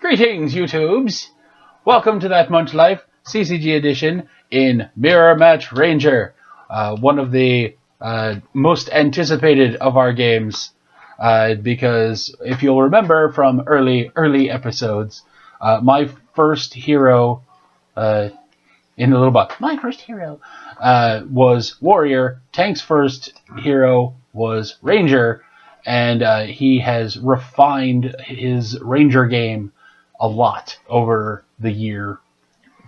Greetings, YouTubes! Welcome to That Munch Life CCG edition in Mirror Match Ranger, one of the most anticipated of our games, because if you'll remember from early episodes, my first hero in the little box, was Warrior. Tank's first hero was Ranger, and he has refined his Ranger game a lot over the year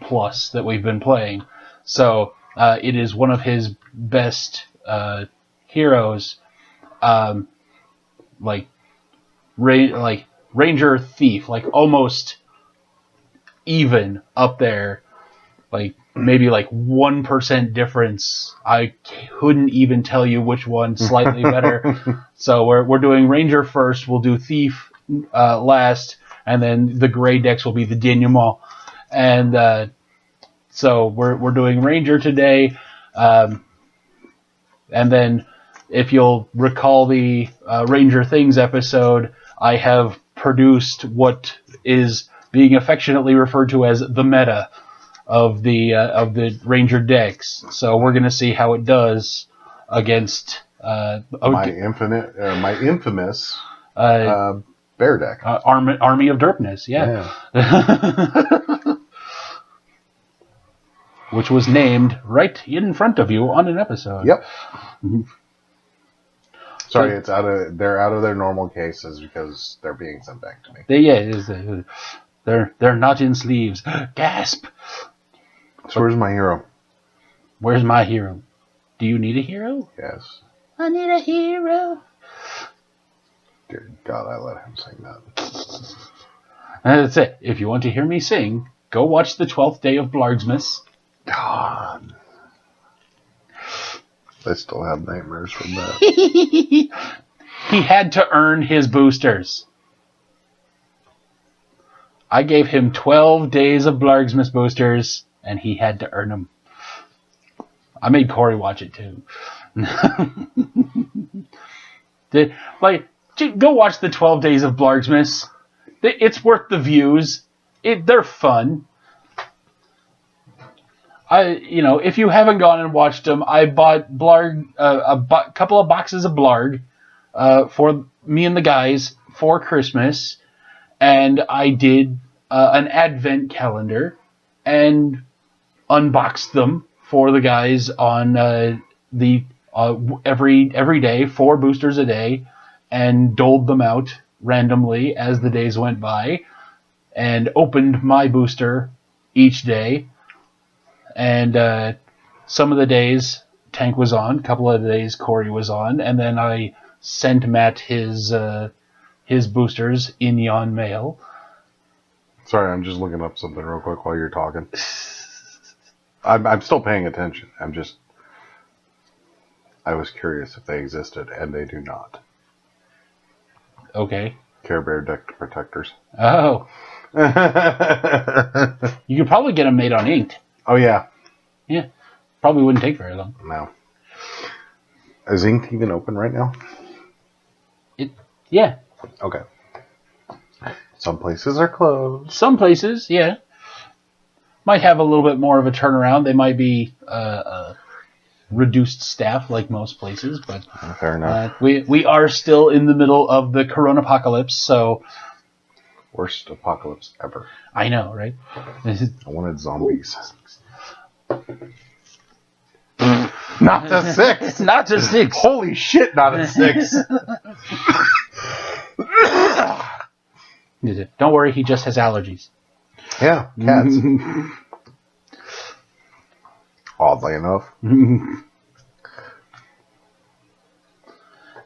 plus that we've been playing. So it is one of his best heroes, like Ranger Thief, like almost even up there, like maybe like 1% difference. I couldn't even tell you which one slightly better. So we're doing Ranger first. We'll do Thief last. And then the gray decks will be the denouement. And so we're doing Ranger today. And then if you'll recall the Ranger Things episode, I have produced what is being affectionately referred to as the meta of the Ranger decks. So we're going to see how it does against my infamous bear deck. Army of Derpness, yeah. Which was named right in front of you on an episode. Yep. Sorry, they're out of their normal cases because they're being sent back to me. They're not in sleeves. Gasp. So where's my hero? Where's my hero? Do you need a hero? Yes. I need a hero. Dear God, I let him sing that. And that's it. If you want to hear me sing, go watch the 12th Day of Blargsmas. God. I still have nightmares from that. He had to earn his boosters. I gave him 12 days of Blargsmas boosters, and he had to earn them. I made Corey watch it too. Go watch the 12 Days of Blargsmas. It's worth the views. They're fun. If you haven't gone and watched them, I bought a couple of boxes of Blarg for me and the guys for Christmas, and I did an advent calendar and unboxed them for the guys on every day, 4 boosters a day, and doled them out randomly as the days went by, and opened my booster each day. And some of the days Tank was on, a couple of the days Corey was on, and then I sent Matt his boosters in yon mail. Sorry, I'm just looking up something real quick while you're talking. I'm still paying attention. I was curious if they existed, and they do not. Okay. Care Bear deck protectors. Oh. You could probably get them made on Inked. Oh, yeah. Yeah. Probably wouldn't take very long. No. Is Inked even open right now? Yeah. Okay. Some places are closed. Some places, yeah. Might have a little bit more of a turnaround. They might be reduced staff like most places, but fair enough. We are still in the middle of the Corona apocalypse, so worst apocalypse ever. I know, right? I wanted zombies. Not a 6. Not a 6. Holy shit! Not a 6. Don't worry, he just has allergies. Yeah, cats. Oddly enough.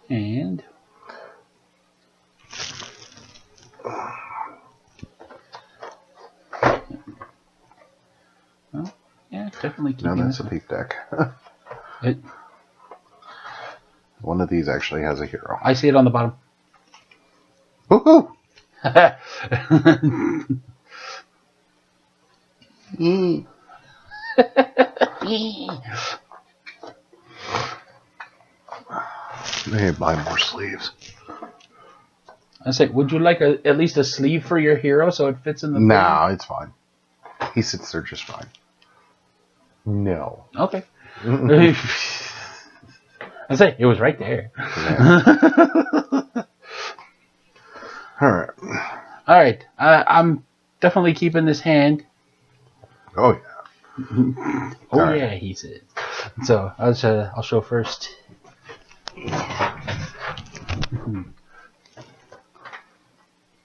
And well, yeah, definitely. No, that's a thief deck. One of these actually has a hero. I see it on the bottom. Woohoo! I need to buy more sleeves. I say, would you like at least a sleeve for your hero so it fits in the No, it's fine. He sits there just fine. No. Okay. I say, it was right there. Yeah. All right. All right. I'm definitely keeping this hand. Oh, yeah. Oh, All yeah, right. he said. So I'll show first.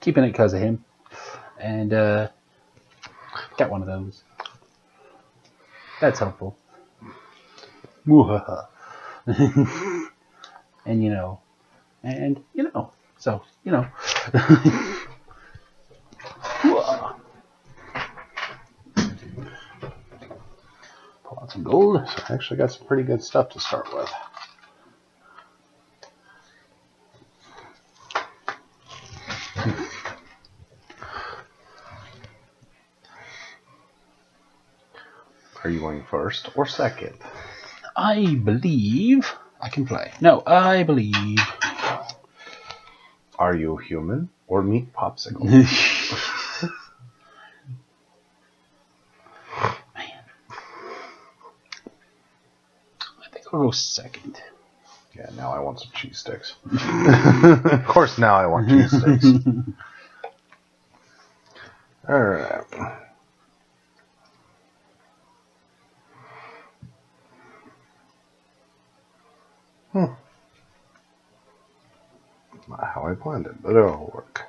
Keeping it because of him. And got one of those. That's helpful. And so pull out some gold. So I actually got some pretty good stuff to start with. Are you going first or second? I believe I can play. No, I believe. Are you human or meat popsicle? Man. I think I'll go second. Yeah, now I want some cheese sticks. Of course, now I want cheese sticks. All right. Not how I planned it, but it'll work.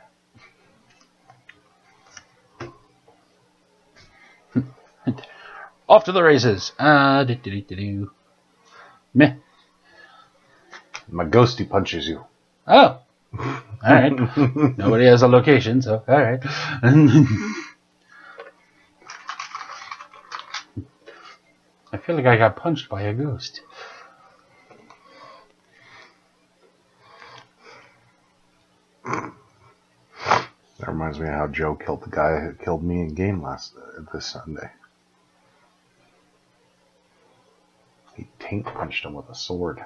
Off to the races. Meh. My ghosty punches you. Oh. All right. Nobody has a location, so all right. I feel like I got punched by a ghost. That reminds me of how Joe killed the guy who killed me in game this Sunday. He taint punched him with a sword.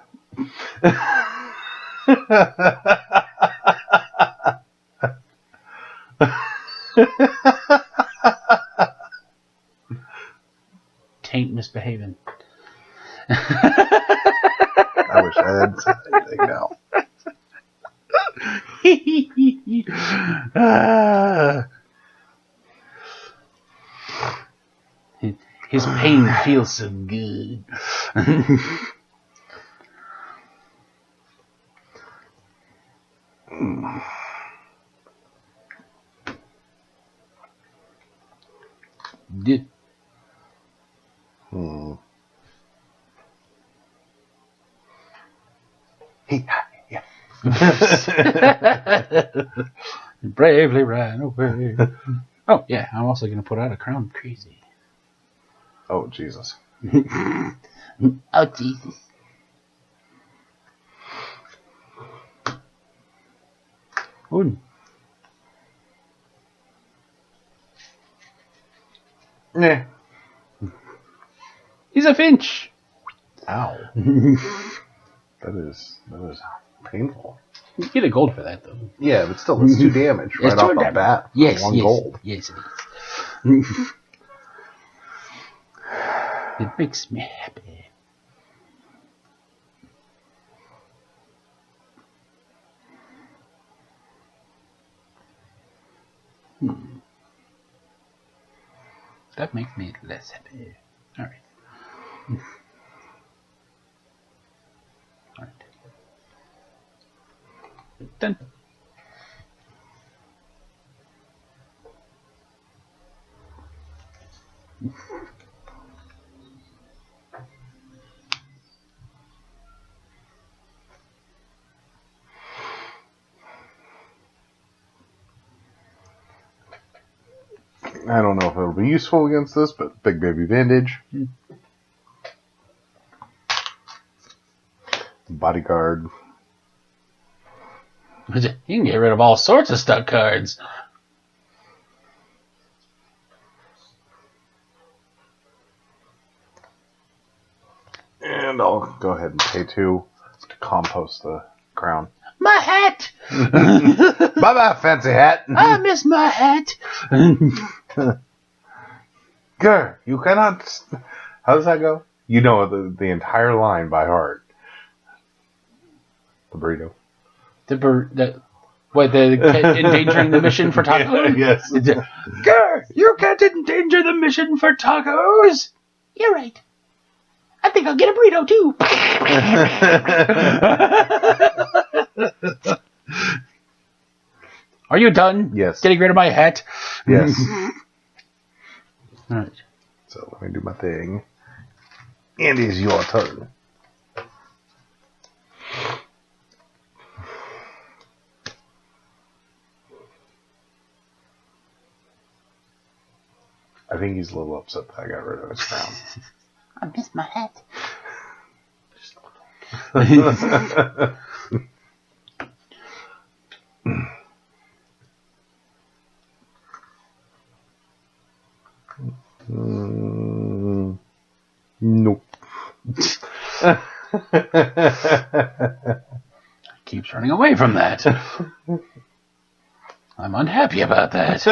Taint misbehaving. I wish I hadn't said anything now. His pain feels so good. Did. Yeah. Bravely ran away. Oh, yeah, I'm also going to put out a crown crazy. Oh, Jesus. Oh, Jesus. Ooh. Yeah. He's a finch. Ow. That is painful. You get a gold for that, though. Yeah, but still, it's 2 damage right off the bat. Yes, 1 gold. Yes, it is. It makes me happy. That makes me less happy. All right. All right. Done. I don't know if it'll be useful against this, but big baby bandage. Bodyguard. You can get rid of all sorts of stuck cards. And I'll go ahead and pay 2 to compost the crown. My hat! Bye-bye, fancy hat. I miss my hat! Grr, you cannot... How does that go? You know the entire line by heart. The burrito. Endangering the mission for tacos? Yes. Grr, you can't endanger the mission for tacos! You're right. I think I'll get a burrito too. Are you done? Yes. Getting rid of my hat? Yes. All right. So let me do my thing. And it's your turn. I think he's a little upset that I got rid of his crown. I missed my hat. Nope. Keeps running away from that. I'm unhappy about that.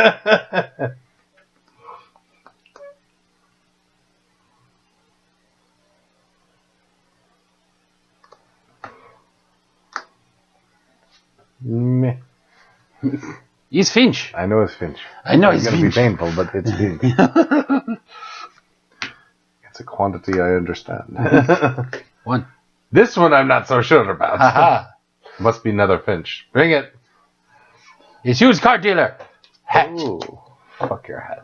Meh. He's Finch. I know it's Finch. I know it's he's going to be Finch. painful, but it's Finch. It's a quantity I understand. One. This one I'm not so sure about. Haha. Must be another Finch. Bring it. It's used car dealer. Hat. Ooh, fuck your hat.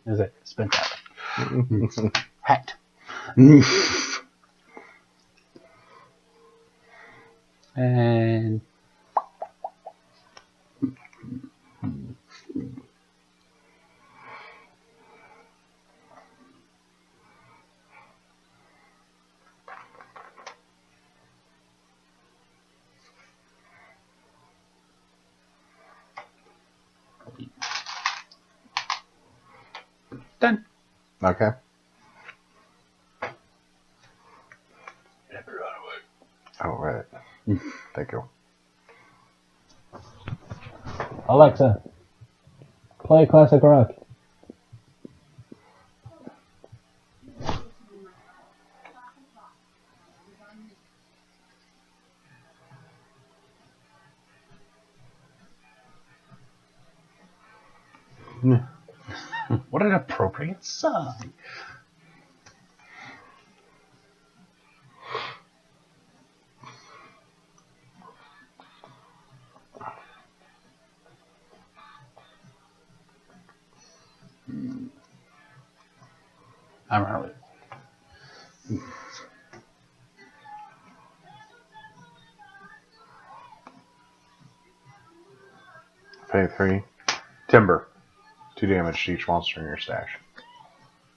Is it? Spent that. Hat. And done. Okay. Oh, right. Thank you. Alexa, play classic rock. What an appropriate song. I'm Harley. Phase 3. Timber. 2 damage to each monster in your stash.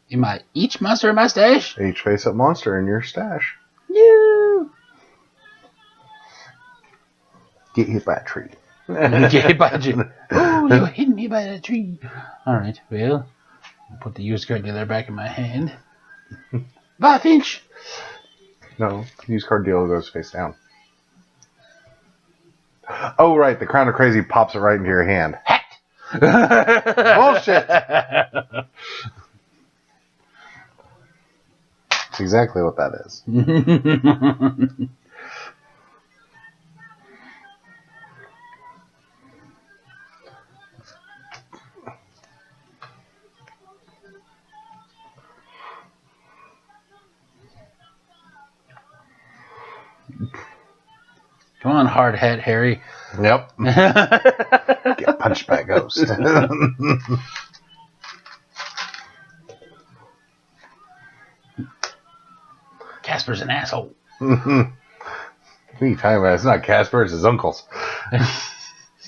In my each monster in my stash? Each face-up monster in your stash. No. Get hit by a tree. Get hit by a tree. Oh, you hit me by a tree. Alright, well, I'll put the used card dealer back in my hand. Bye, Finch. No, use card deal goes face down. Oh, right, the Crown of Crazy pops it right into your hand. Hat. Bullshit! That's exactly what that is. Come on, hard hat, Harry. Yep. Get punched by a ghost. Casper's an asshole. What are you talking about? It's not Casper, it's his uncles.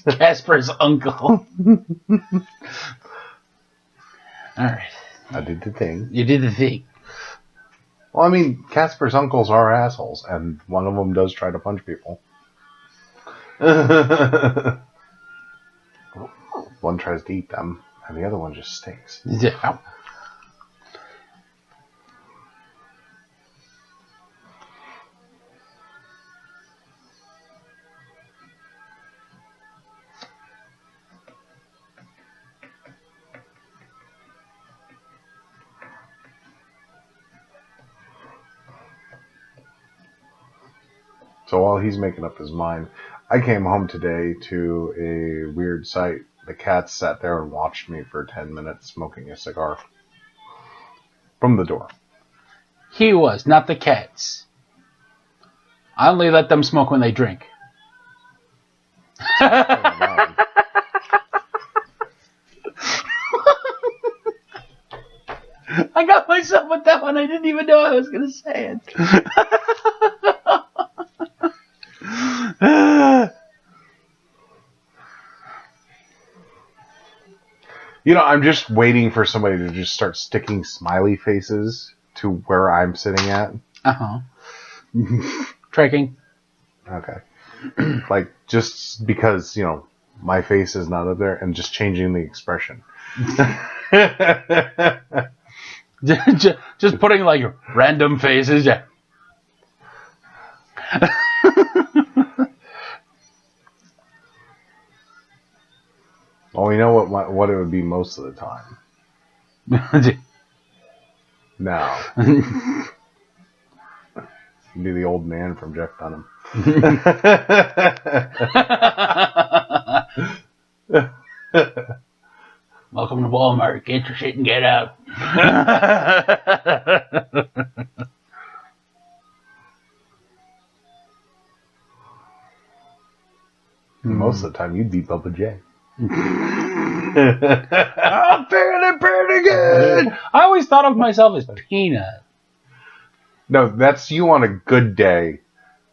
Casper's uncle. Alright. I did the thing. You did the thing. Well, I mean, Casper's uncles are assholes, and one of them does try to punch people. One tries to eat them, and the other one just stinks. Yeah. Ow. So while he's making up his mind, I came home today to a weird sight. The cat sat there and watched me for 10 minutes smoking a cigar from the door. He was, not the cats. I only let them smoke when they drink. I got myself with that one. I didn't even know I was going to say it. You know, I'm just waiting for somebody to just start sticking smiley faces to where I'm sitting at. Uh-huh. Tracking. Okay. Like, just because, you know, my face is not up there and just changing the expression. Just putting, like, random faces. Yeah. Well, you know what it would be most of the time? No. It'd be the old man from Jeff Dunham. Welcome to Walmart. Get your shit and get out. Most of the time, you'd be Bubba J. I'm feeling pretty good. I always thought of myself as Peanut. No, that's you on a good day.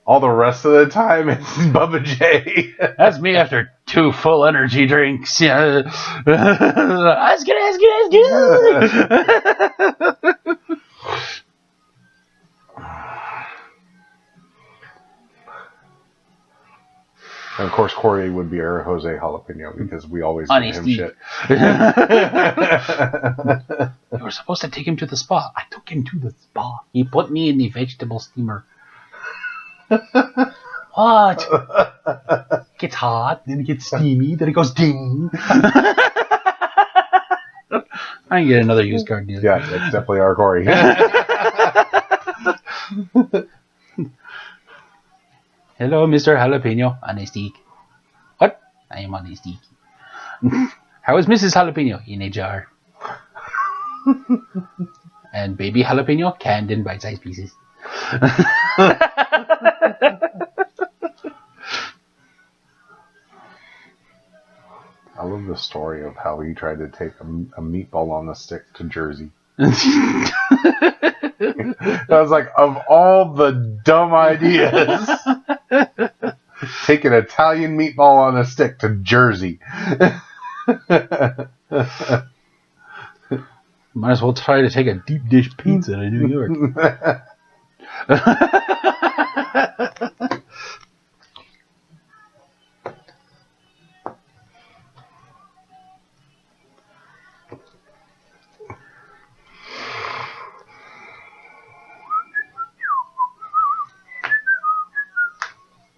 All the rest of the time, it's Bubba J. That's me after 2 full energy drinks. Yeah. That's good. And of course, Corey would be our Jose Jalapeno because we always give him shit. You were supposed to take him to the spa. I took him to the spa. He put me in the vegetable steamer. What? It gets hot, then it gets steamy, then it goes ding. I can get another used car deal. Yeah, that's definitely our Corey. Hello, Mr. Jalapeno. On a stick. What? I am on a stick. How is Mrs. Jalapeno? In a jar. And baby jalapeno canned in bite-sized pieces. I love the story of how he tried to take a meatball on a stick to Jersey. I was like, of all the dumb ideas, take an Italian meatball on a stick to Jersey. Might as well try to take a deep dish pizza to New York.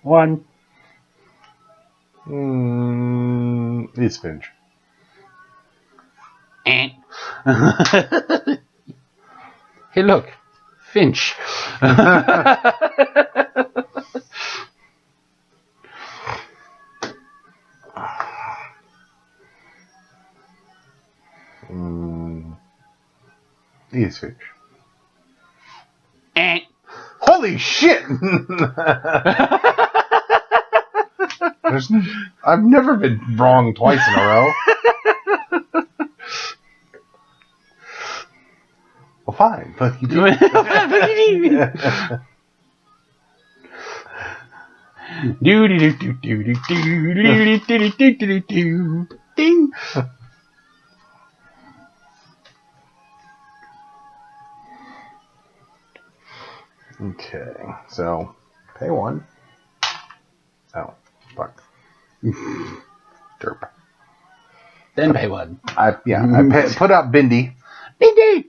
One. It's Finch. Hey, look. Finch. It's Finch. Holy shit! I've never been wrong twice in a row. Well, fine, but you do. Ding. Okay, so pay one. Oh, fuck. Derp. Then pay one. I put out Bindi. Bindi.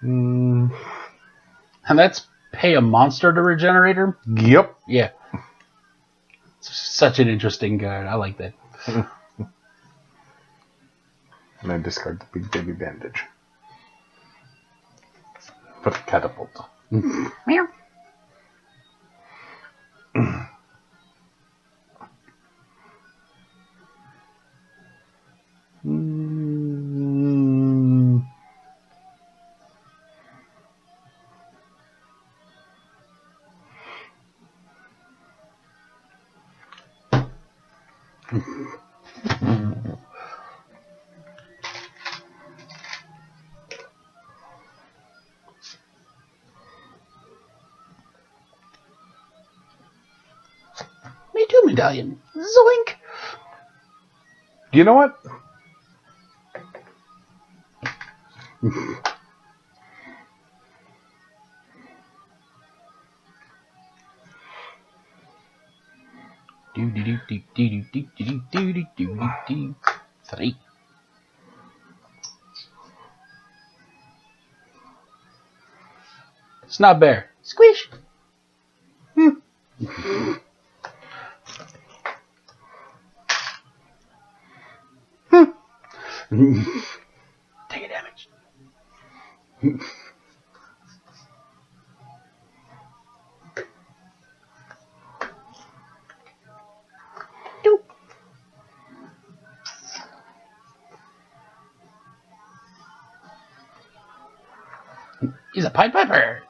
And that's pay a monster to regenerate her? Yep. Yeah. It's such an interesting card. I like that. And I discard the big baby bandage. For the catapult. Meow. Me too, medallion. Zoink. You know what? Do do do do do do do do do do do. 3. Snob bear. Squish. Take a damage. Doop. He's a Pied Piper.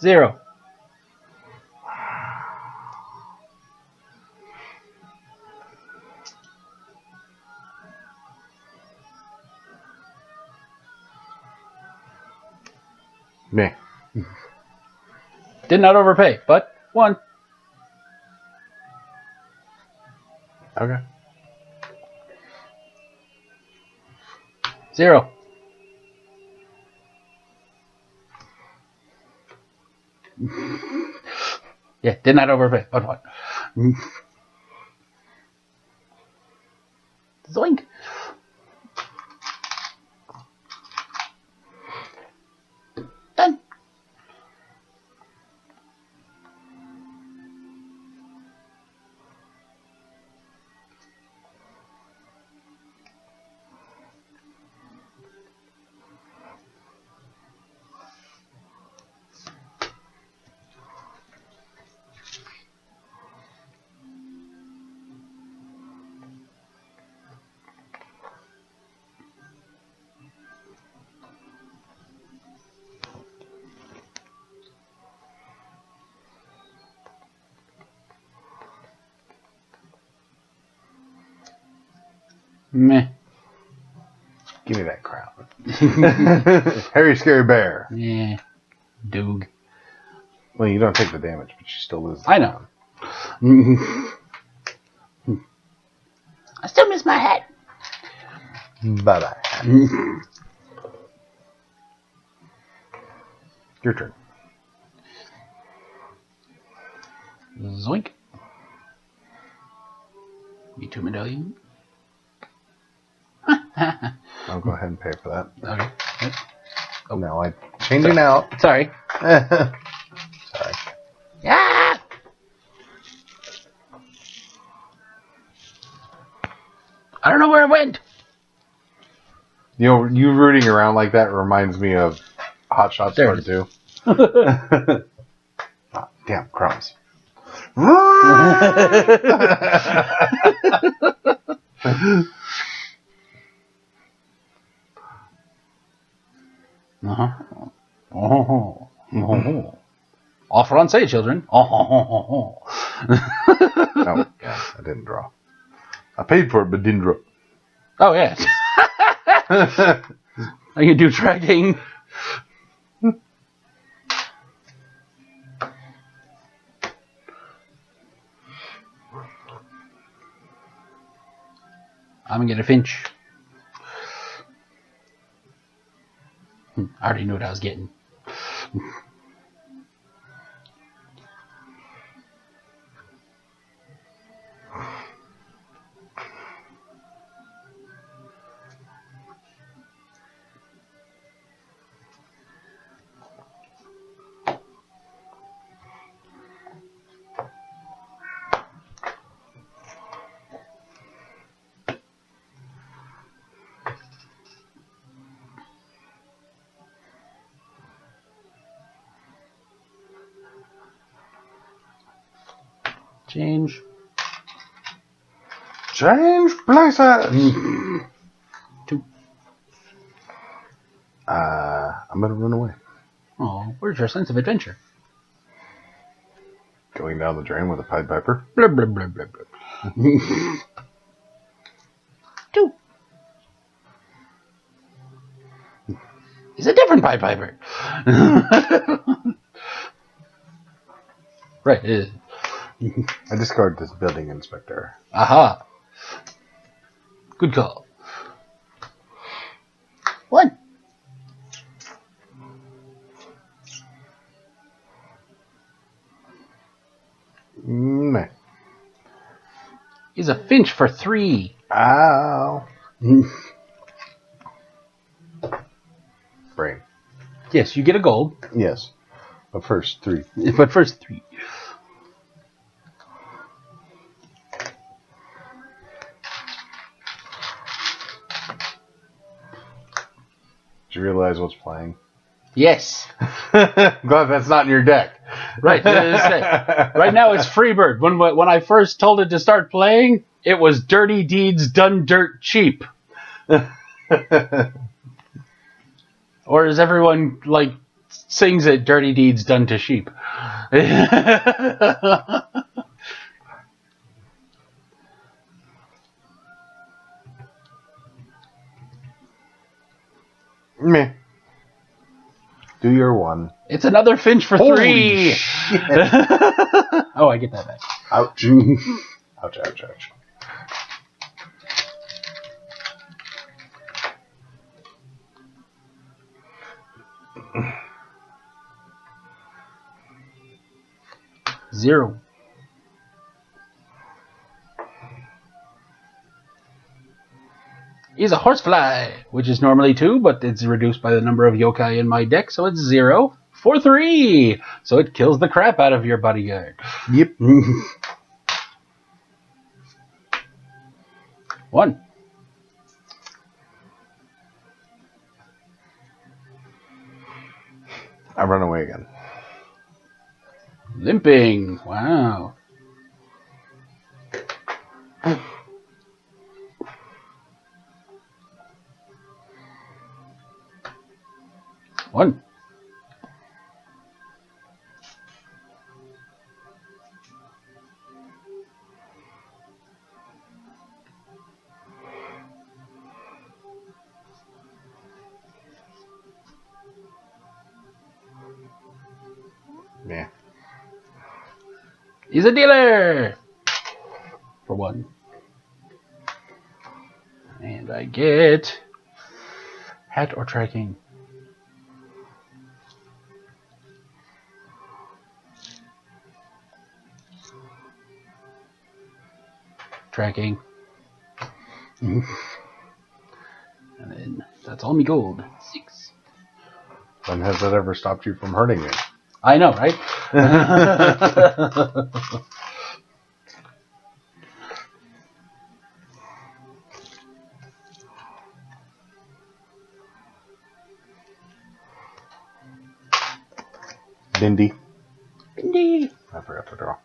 Zero. Me. Did not overpay, but 1. Okay. 0. Yeah, did not overpay, but 1. Zoink. Done. Meh. Give me that crown. Harry Scary Bear. Yeah. Doog. Well, you don't take the damage, but you still lose the I know. I still miss my hat. Bye-bye. Your turn. Zoink. Me too, medallion. I'll go ahead and pay for that. Okay. Oh, no, I'm changing out. Sorry. Sorry. Ah! I don't know where it went. You know, you rooting around like that reminds me of Hot Shots There Part it 2. Oh, damn, crumbs. Uh-huh. Oh, oh. En français, children. Oh, Oh, yeah, I didn't draw. I paid for it, but didn't draw. oh yeah. I can do tracking. I'm gonna get a Finch. I already knew what I was getting. Change. Change places! 2. I'm gonna run away. Oh, where's your sense of adventure? Going down the drain with a Pied Piper. Blah, blah, blah, blah, blah. 2. He's a different Pied Piper. Right. I discard this building inspector. Aha. Good call. 1. Meh. He's a Finch for 3. Ow. Brain. Yes, you get a gold. Yes. But first, 3. But first 3. Did you realize what's playing? Yes. Glad that's not in your deck. Right. Right now it's Freebird. When I first told it to start playing, it was Dirty Deeds Done Dirt Cheap. Or as everyone sings it, Dirty Deeds Done to Sheep. Meh. Do your 1. It's another Finch for Holy 3. shit. Oh, I get that back. Ouch. Ouch, ouch, ouch. Zero. He's a horsefly, which is normally 2, but it's reduced by the number of yokai in my deck, so it's 0 for 3. So it kills the crap out of your bodyguard. Yep. 1. I run away again. Limping. Wow. One. Yeah. He's a dealer. For 1. And I get hat or tracking. Tracking. And then that's all me gold. 6. When has that ever stopped you from hurting me? I know, right? Dindy. Indeed. I forgot to draw.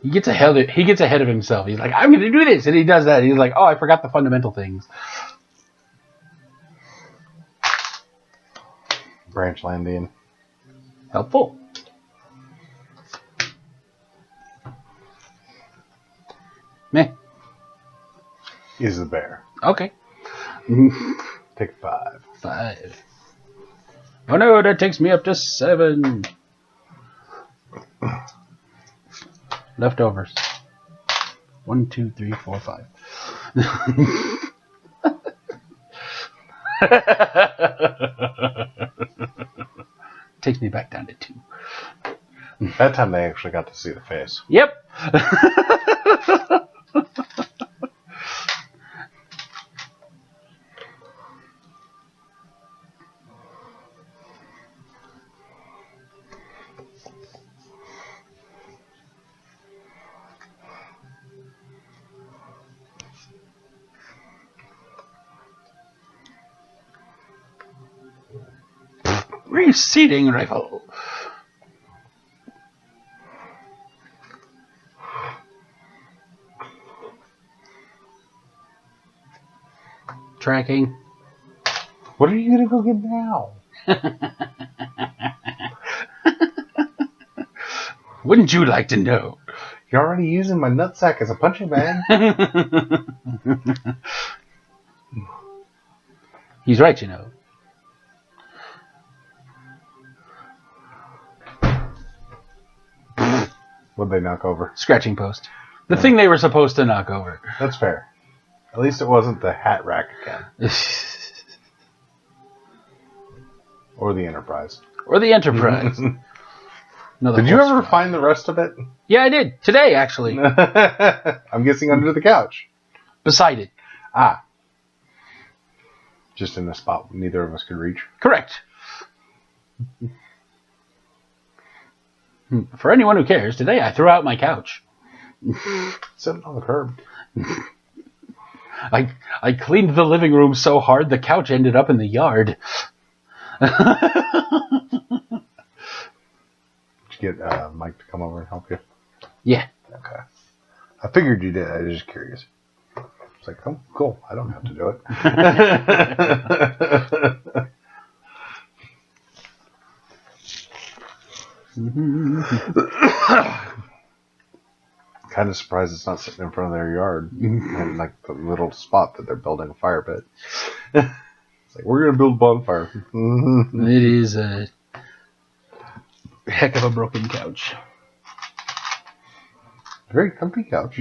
He gets ahead of himself. He's like, I'm going to do this. And he does that. He's like, oh, I forgot the fundamental things. Branch landing. Helpful. Meh. Is the bear. Okay. Take 5. 5. Oh no, that takes me up to 7. Leftovers. 1, 2, 3, 4, 5. Takes me back down to 2. That time they actually got to see the face. Yep. Receding rifle. tracking. What are you gonna go get now? Wouldn't you like to know? You're already using my nutsack as a punching bag. He's right, you know. What'd they knock over? Scratching post. The thing they were supposed to knock over. That's fair. At least it wasn't the hat rack again. Or the Enterprise. Or the Enterprise. Did you ever find the rest of it? Yeah, I did. Today, actually. I'm guessing under the couch. Beside it. Ah. Just in a spot neither of us could reach. Correct. For anyone who cares, today I threw out my couch. Sitting on the curb. I cleaned the living room so hard the couch ended up in the yard. Did you get Mike to come over and help you? Yeah. Okay. I figured you did. I was just curious. It's like, oh, cool. I don't have to do it. Kind of surprised it's not sitting in front of their yard and like the little spot that they're building a fire pit. It's like, we're gonna build a bonfire. It is a heck of a broken couch. Very comfy couch.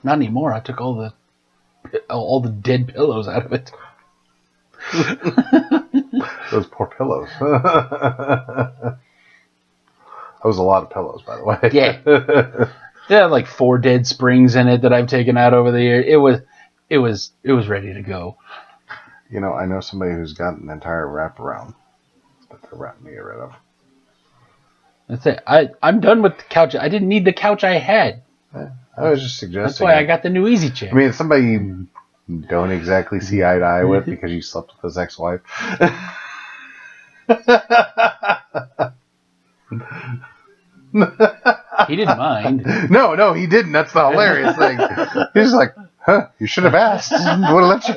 Not anymore. I took all the dead pillows out of it. Those poor pillows. That was a lot of pillows, by the way. Yeah. It had like 4 dead springs in it that I've taken out over the year. It was ready to go. You know, I know somebody who's got an entire wraparound that they're wrapping to get rid of. That's it. I'm done with the couch. I didn't need the couch I had. I was just suggesting. That's why I got the new easy chair. I mean, it's somebody you don't exactly see eye to eye with because you slept with his ex-wife. He didn't mind. No, he didn't. That's the hilarious thing. He's like, huh, you should have asked. Would have let you.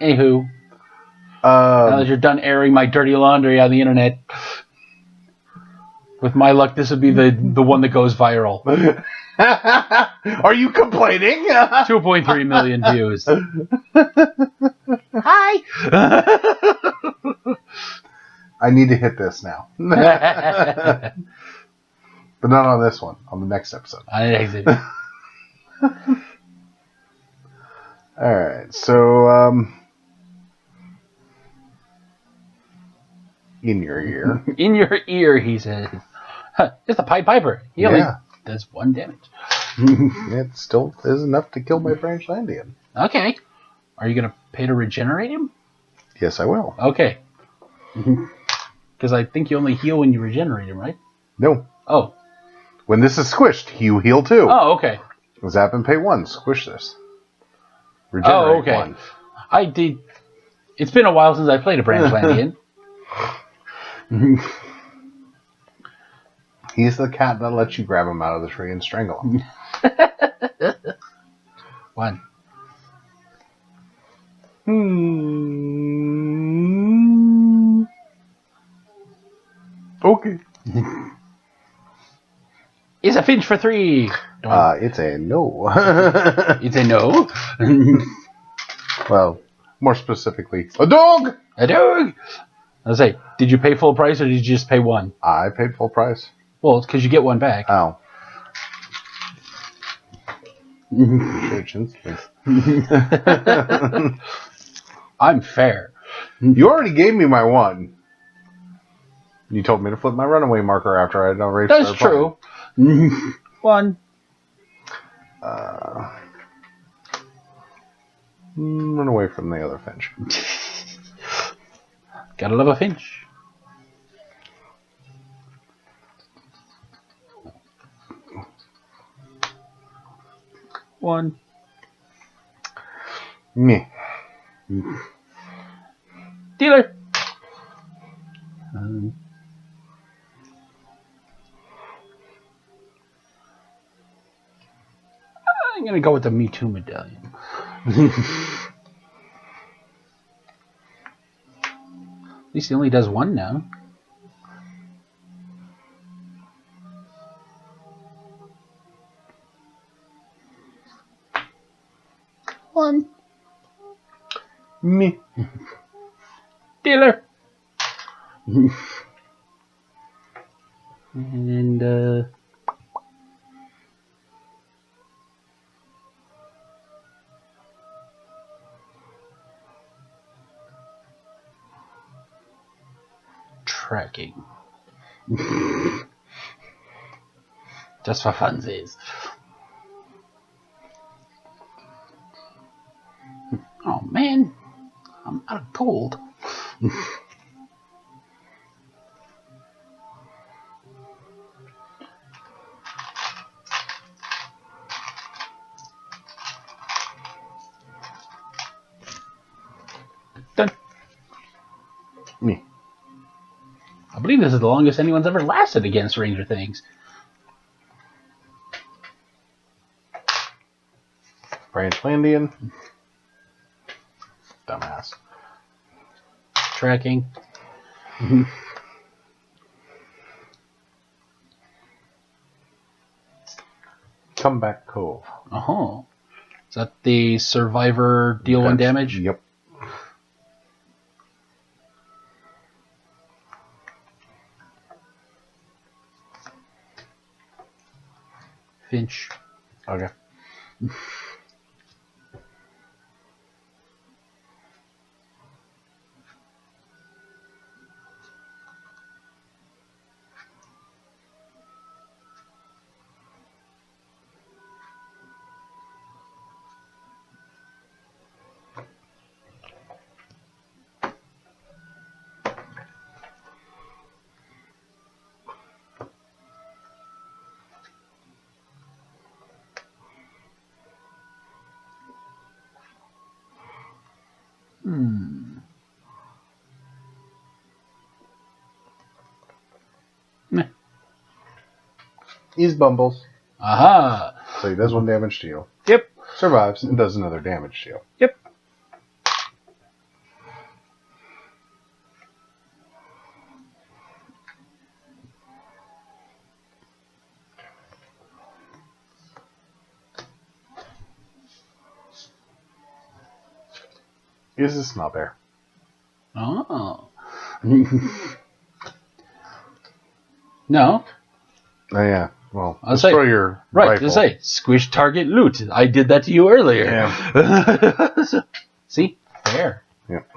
Anywho, now that you're done airing my dirty laundry on the internet, with my luck, this would be the one that goes viral. Are you complaining? 2.3 million views. Hi. I need to hit this now. But not on this one. On the next episode. Alright, so, in your ear. In your ear, he says. Huh, it's the Pied Piper. He only does 1 damage. It still is enough to kill my French Landian. Okay. Are you going to pay to regenerate him? Yes, I will. Okay. Because I think you only heal when you regenerate him, right? No. Oh. When this is squished, you heal too. Oh, okay. Zap and pay 1. Squish this. Regenerate 1. I did. It's been a while since I played a Branch Landian. He's the cat that lets you grab him out of the tree and strangle him. 1. Okay. It's a finch for 3. It's a no. It's a no. Well, more specifically, a dog! A dog! I was like, did you pay full price or did you just pay 1? I paid full price. Well, it's because you get 1 back. Ow. I'm fair. You already gave me my 1. You told me to flip my runaway marker after I had already That's true. 1. Run away from the other finch. Gotta love a finch. One. Me. Dealer. I'm I'm gonna go with the Me Too medallion. At least he only does one now. One. Me. Dealer. And tracking. Just for funsies. Oh man, I'm out of gold. Done. Me. I believe this is the longest anyone's ever lasted against Ranger Things. Branchlandian. Dumbass. Tracking. Comeback Cove. Oh. Is that the survivor deal one damage? Yep. Finch. Okay. Meh. He's Bumbles. Aha. So he does 1 damage to you. Yep. Survives and does another damage to you. Yep. Is this not there? Oh. No. Oh yeah. Well, I'll say- destroy your Right, rifle. to say, squish target loot. I did that to you earlier. Yeah. See? Fair. Yep.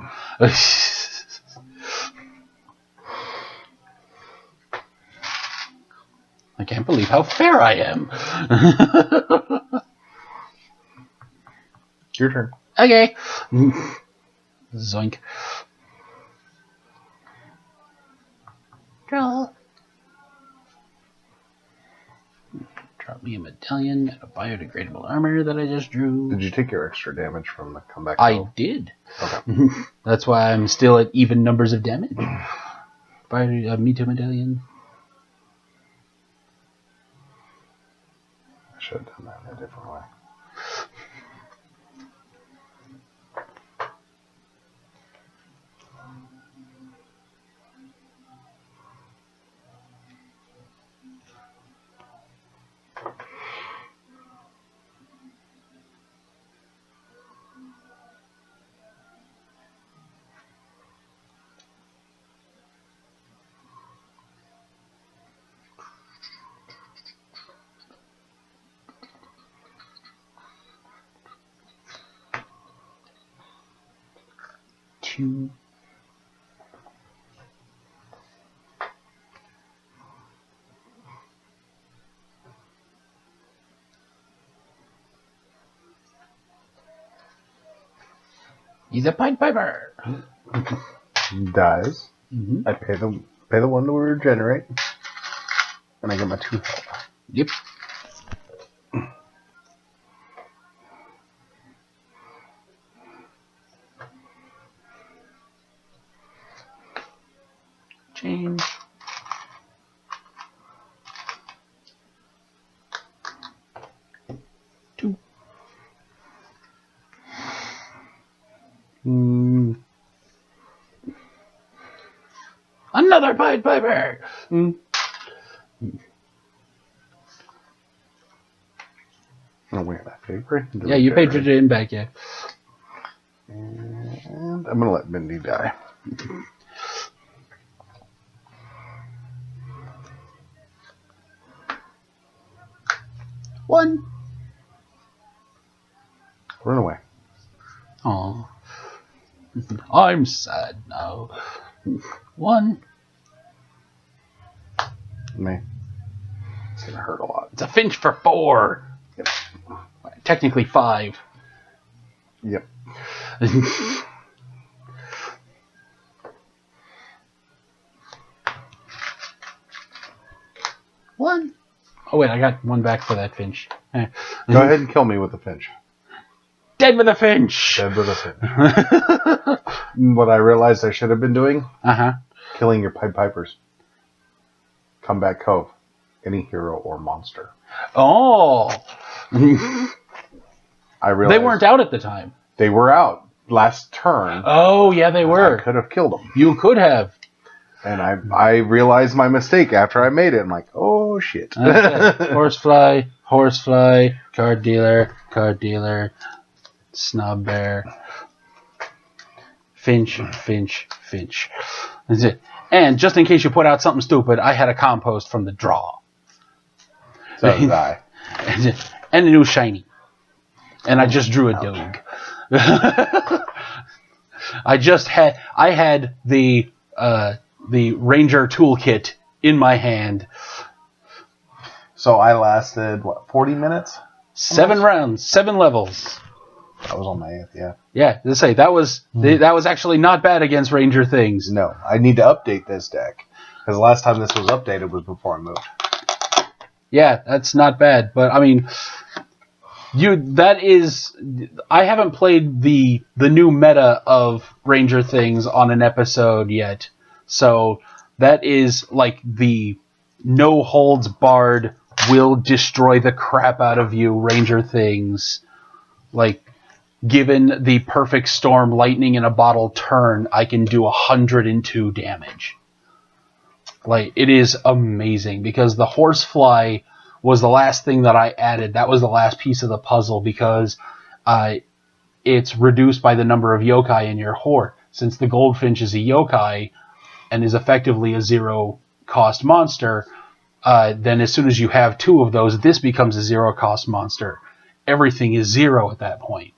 I can't believe how fair I am. Your turn. Okay. Zoink. Draw. Drop me a medallion and a biodegradable armor that I just drew. Did you take your extra damage from the comeback? I did. Okay. That's why I'm still at even numbers of damage. Me Too medallion. I should have done that in a different way. Two. He's a Pied Piper. Dies. Mm-hmm. I pay the 1 to regenerate, and I get my 2 health. Yep. Change. Two. Another Pied Piper. Oh, wait, I paid for it? Yeah, you paid your in back, yeah. And I'm gonna let Mindy die. One. Run away. Oh, I'm sad now. One. Me. It's gonna hurt a lot. It's a Finch for 4. Yep. Technically 5. Yep. One. Oh wait, I got one back for that Finch. Go ahead and kill me with the Finch. Dead with a Finch. Dead with a Finch. What I realized I should have been doing? Killing your Pied Pipers. Comeback Cove. Any hero or monster. Oh. I realized They weren't out at the time. They were out last turn. Oh, yeah, they were. I could have killed them. You could have. And I realized my mistake after I made it. I'm like, oh, shit. Horsefly, card dealer, snob bear, Finch. That's it. And just in case you put out something stupid, I had a compost from the draw. So did I. And a new shiny. And I just drew a Doge. I had the Ranger toolkit in my hand. So I lasted, 40 minutes? 7 rounds, 7 levels. That was on my 8th, yeah. Yeah, let's say that was actually not bad against Ranger things. No, I need to update this deck. Because the last time this was updated was before I moved. Yeah, that's not bad. But I mean, I haven't played the new meta of Ranger things on an episode yet. So that is like the no holds barred, will destroy the crap out of you Ranger things. Like, given the perfect storm lightning in a bottle turn, I can do 102 damage. Like, it is amazing because the horsefly was the last thing that I added. That was the last piece of the puzzle because it's reduced by the number of yokai in your horde. Since the goldfinch is a yokai and is effectively a 0-cost monster, then as soon as you have 2 of those, this becomes a 0-cost monster. Everything is 0 at that point.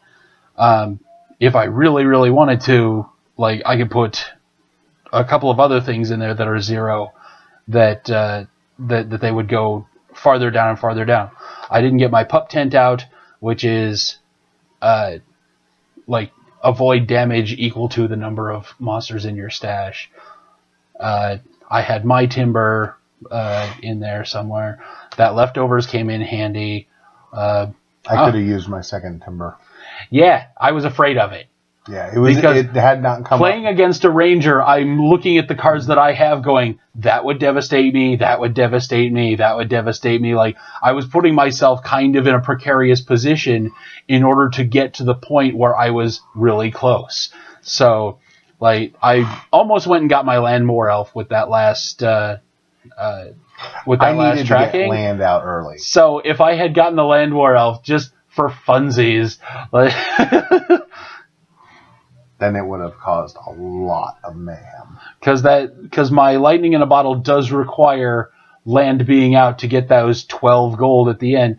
If I really, really wanted to, like, I could put a couple of other things in there that are 0 that they would go farther down and farther down. I didn't get my pup tent out, which is like avoid damage equal to the number of monsters in your stash. I had my timber in there somewhere. That leftovers came in handy. I could have used my second timber. Yeah, I was afraid of it. Yeah, it had not come playing up. Against a Ranger, I'm looking at the cards that I have going, that would devastate me, that would devastate me, that would devastate me. Like, I was putting myself kind of in a precarious position in order to get to the point where I was really close. So, like, I almost went and got my Landmore Elf with that last tracking. To get land out early. So, if I had gotten the Landmore Elf just for funsies, like... then it would have caused a lot of mayhem. Because my lightning in a bottle does require land being out to get those 12 gold at the end.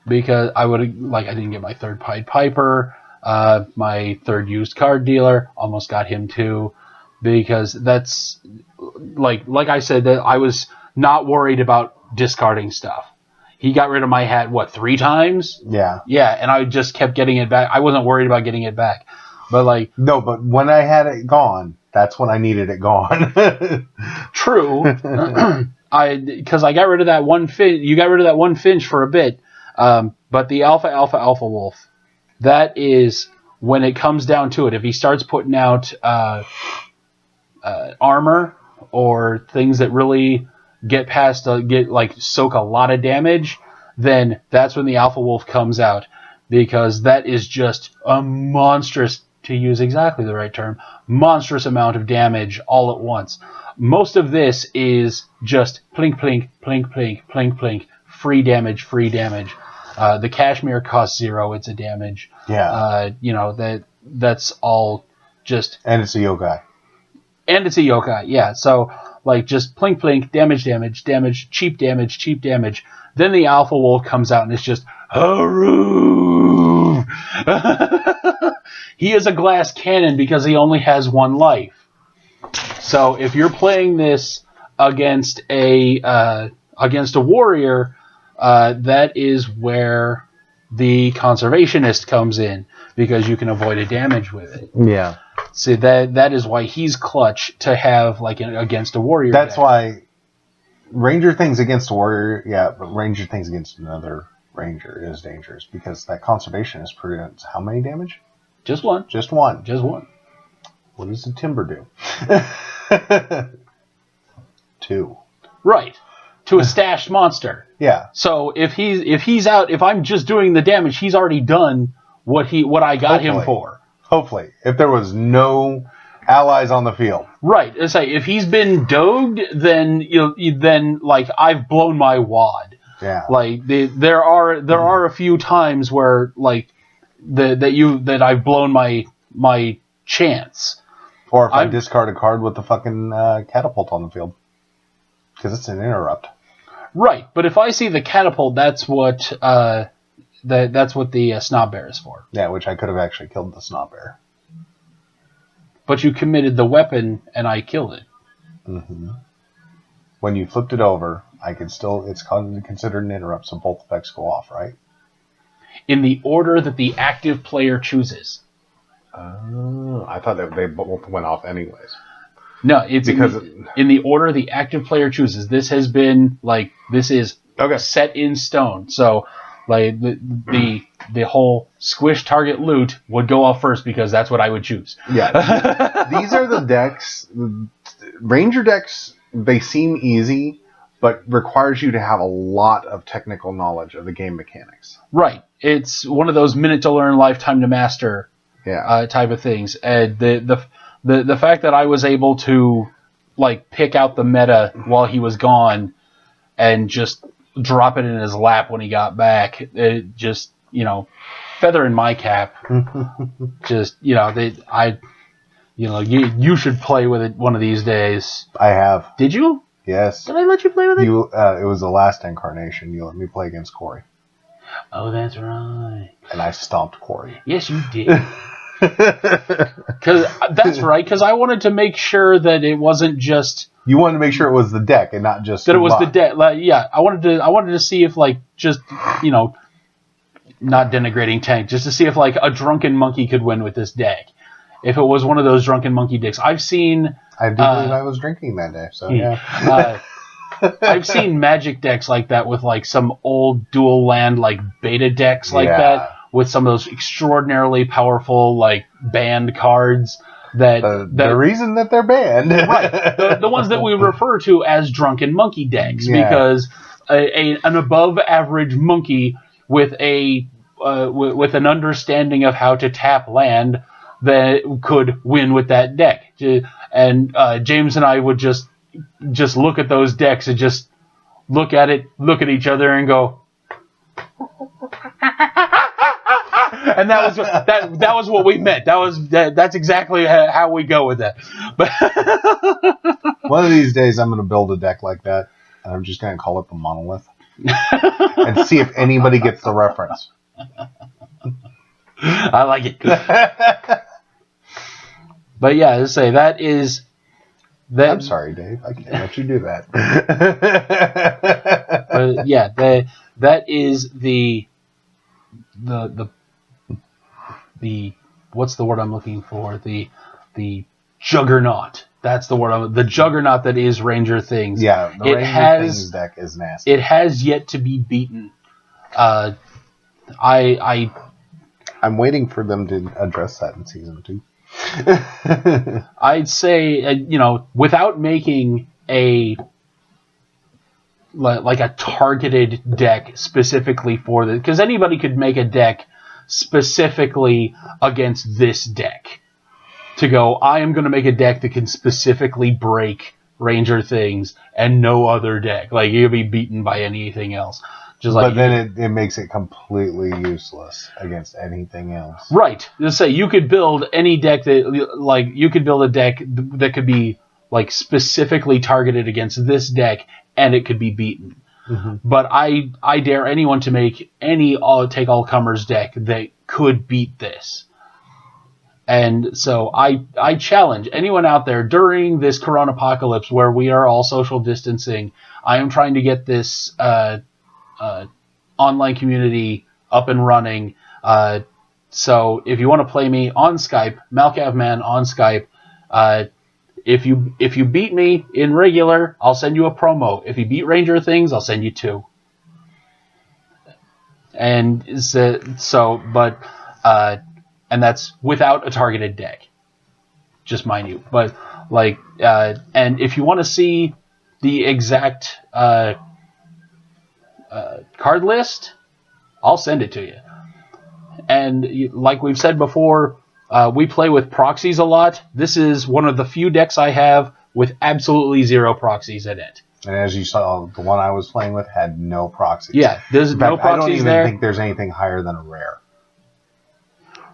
Because I didn't get my 3rd Pied Piper, my 3rd used card dealer, almost got him too. Because that's like I said, that I was not worried about discarding stuff. He got rid of my hat, 3 times? Yeah. Yeah, and I just kept getting it back. I wasn't worried about getting it back. But no, but when I had it gone, that's when I needed it gone. True. Because I got rid of that one Finch. You got rid of that one Finch for a bit. But the Alpha Wolf, that is, when it comes down to it, if he starts putting out armor or things that really get past soak a lot of damage, then that's when the Alpha Wolf comes out. because that is just a monstrous, to use exactly the right term, monstrous amount of damage all at once. Most of this is just plink, plink, plink, plink, plink, plink, free damage, free damage. The Kashmir costs 0, it's a damage. Yeah. That's all just... And it's a yokai. And it's a yokai, yeah. So, like, just plink, plink, damage, damage, damage, cheap damage, cheap damage. Then the Alpha Wolf comes out and it's just, Haru! He is a glass cannon because he only has 1 life. So if you're playing this against a warrior, that is where the conservationist comes in, because you can avoid a damage with it. Yeah. So that is why he's clutch to have against a warrior. That's deck. why Ranger things against a warrior, yeah, but Ranger things against another Ranger is dangerous, because that conservationist prevents how many damage? Just one. Just one. Just one. What does the timber do? 2. Right. To a stashed monster. Yeah. So if he's out, if I'm just doing the damage, he's already done what I got him for. Hopefully. If there was no allies on the field. Right. It's like, if he's been dogged, then like, I've blown my wad. Yeah. Like, there are a few times where, like, that I've blown my chance. Or if I discard a card with the fucking catapult on the field. Because it's an interrupt. Right, but if I see the catapult, that's what the Snob Bear is for. Yeah, which I could have actually killed the Snob Bear. But you committed the weapon, and I killed it. Mm-hmm. When you flipped it over, it's considered an interrupt, so both effects go off, right? In the order that the active player chooses. Oh, I thought that they both went off anyways. No, it's because in the order the active player chooses. This has been set in stone. So, like, the whole squish target loot would go off first, because that's what I would choose. Yeah. These are the decks. Ranger decks, they seem easy, but requires you to have a lot of technical knowledge of the game mechanics. Right. It's one of those minute to learn, lifetime to master type of things. And the fact that I was able to, like, pick out the meta while he was gone and just drop it in his lap when he got back, it just, feather in my cap. Just, you should play with it one of these days. I have. Did you? Yes. Did I let you play with it? It was the last incarnation. You let me play against Corey. Oh, that's right. And I stomped Corey. Yes, you did. That's right, because I wanted to make sure that it wasn't just... You wanted to make sure it was the deck and not just... That it was the deck. Like, yeah, I wanted to see if, like, just, not denigrating Tank, just to see if, like, a drunken monkey could win with this deck. If it was one of those drunken monkey decks. I've seen... I do believe I was drinking that day, so yeah. I've seen Magic decks like that with, like, some old dual land, like, beta decks like that, with some of those extraordinarily powerful, like, banned cards that... The reason that they're banned. Right. The ones that we refer to as drunken monkey decks, because an above-average monkey with with an understanding of how to tap land that could win with that deck. And James and I would just look at those decks and just look at each other and go... And that was what we meant. That's exactly how we go with that. But one of these days, I'm going to build a deck like that, and I'm just going to call it the Monolith, and see if anybody gets the reference. I like it. But yeah, let's say that is. I'm sorry, Dave. I can't let you do that. But yeah, that is the what's the word I'm looking for? The juggernaut. That's the word. The juggernaut that is Ranger Things. Yeah, the Ranger Things deck is nasty. It has yet to be beaten. I'm waiting for them to address that in season 2. I'd say, without making a targeted deck specifically for this, because anybody could make a deck specifically against this deck. To go, I am going to make a deck that can specifically break Ranger things and no other deck. Like, you'll be beaten by anything else. Just like, but then it makes it completely useless against anything else. Right. Let's say you could build any deck that, like, you could build a deck that could be, like, specifically targeted against this deck, and it could be beaten. Mm-hmm. But I dare anyone to make any take-all-comers deck that could beat this. And so I challenge anyone out there during this Corona apocalypse where we are all social distancing. I am trying to get this online community up and running. So if you want to play me on Skype, Malcavman on Skype, if you beat me in regular, I'll send you a promo. If you beat Ranger things, I'll send you 2. And and that's without a targeted deck. Just mind you. But like, and if you want to see the exact card list, I'll send it to you. And like we've said before, we play with proxies a lot. This is one of the few decks I have with absolutely 0 proxies in it. And as you saw, the one I was playing with had no proxies. Yeah, there's no proxies there. I don't even think there's anything higher than a rare.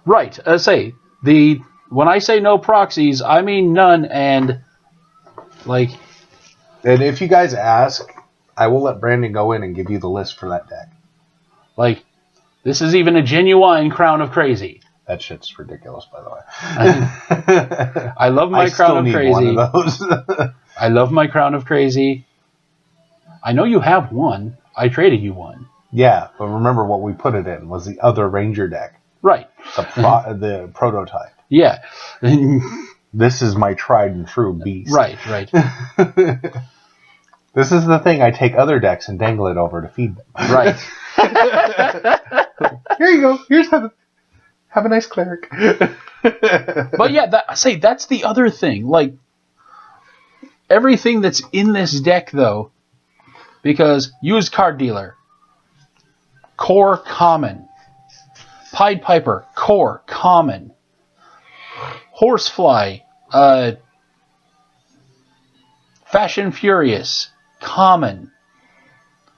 Right. When I say no proxies, I mean none, and like. And if you guys ask, I will let Brandon go in and give you the list for that deck. Like, this is even a genuine Crown of Crazy. That shit's ridiculous, by the way. I love my Crown of Crazy. One of those. I love my Crown of Crazy. I know you have one. I traded you one. Yeah, but remember what we put it in was the other Ranger deck. Right. The prototype. Yeah. This is my tried and true beast. Right. This is the thing. I take other decks and dangle it over to feed them. Right. Here you go. Here's have a nice cleric. But yeah, that's the other thing. Like, everything that's in this deck, though, because used card dealer, core common. Pied Piper, core, common. Horsefly, Fashion Furious, common.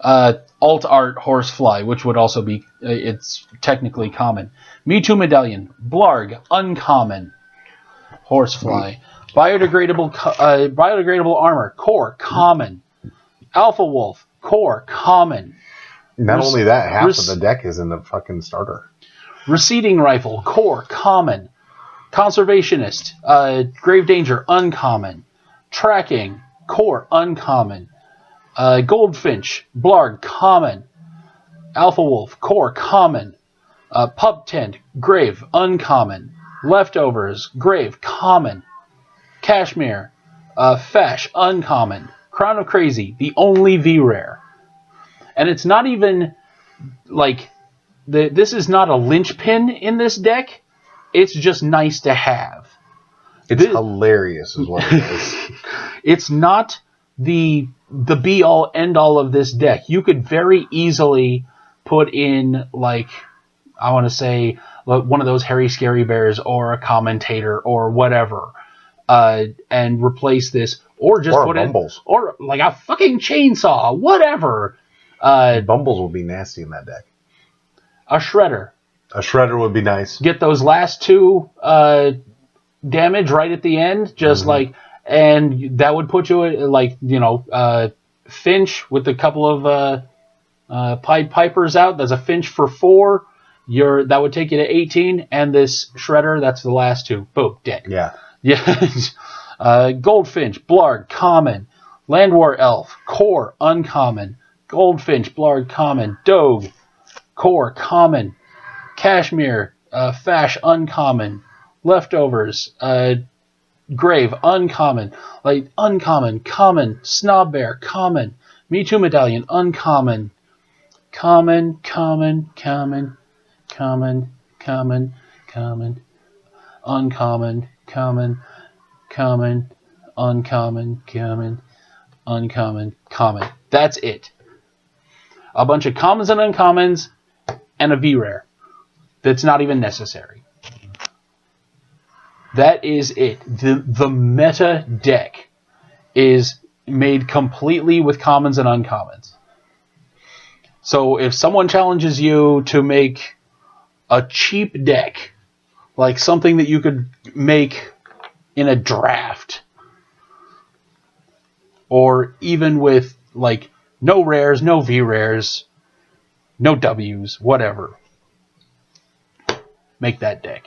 Alt Art Horsefly, which would also be, it's technically common. Me Too Medallion, Blarg, uncommon. Horsefly. Biodegradable armor, core, common. Alpha Wolf, core, common. Not only that, half of the deck is in the fucking starter. Receding Rifle, core, common. Conservationist, Grave Danger, uncommon. Tracking, core, uncommon. Goldfinch, Blarg, common. Alpha Wolf, core, common. Pub Tent, Grave, uncommon. Leftovers, Grave, common. Cashmere, Fash, uncommon. Crown of Crazy, the only V-Rare. And it's not even, like, this is not a linchpin in this deck. It's just nice to have. It's hilarious is what it is. It's not the be-all, end-all of this deck. You could very easily put in, like, I want to say, one of those Hairy Scary Bears or a Commentator or whatever, and replace this. Or just put Bumbles. Or, like, a fucking chainsaw, whatever. Bumbles would be nasty in that deck. A Shredder. A Shredder would be nice. Get those last 2 damage right at the end, just like, and that would put you at, like, Finch with a couple of Pied Pipers out. There's a Finch for 4. That would take you to 18, and this Shredder, that's the last 2. Boom, dead. Yeah. Goldfinch, Blarg, common. Landwar Elf, core, uncommon. Goldfinch, Blarg, common. Doge, core, common. Cashmere, Fash, uncommon. Leftovers, Grave, uncommon. Like, uncommon, common. Snob Bear, common. Me Too Medallion, uncommon. Common. Uncommon, common. That's it. A bunch of commons and uncommons and a V-Rare. that's not even necessary. That is it. The meta deck is made completely with commons and uncommons. So if someone challenges you to make a cheap deck, like something that you could make in a draft, or even with like no rares, no V rares, no Ws, whatever, make that deck.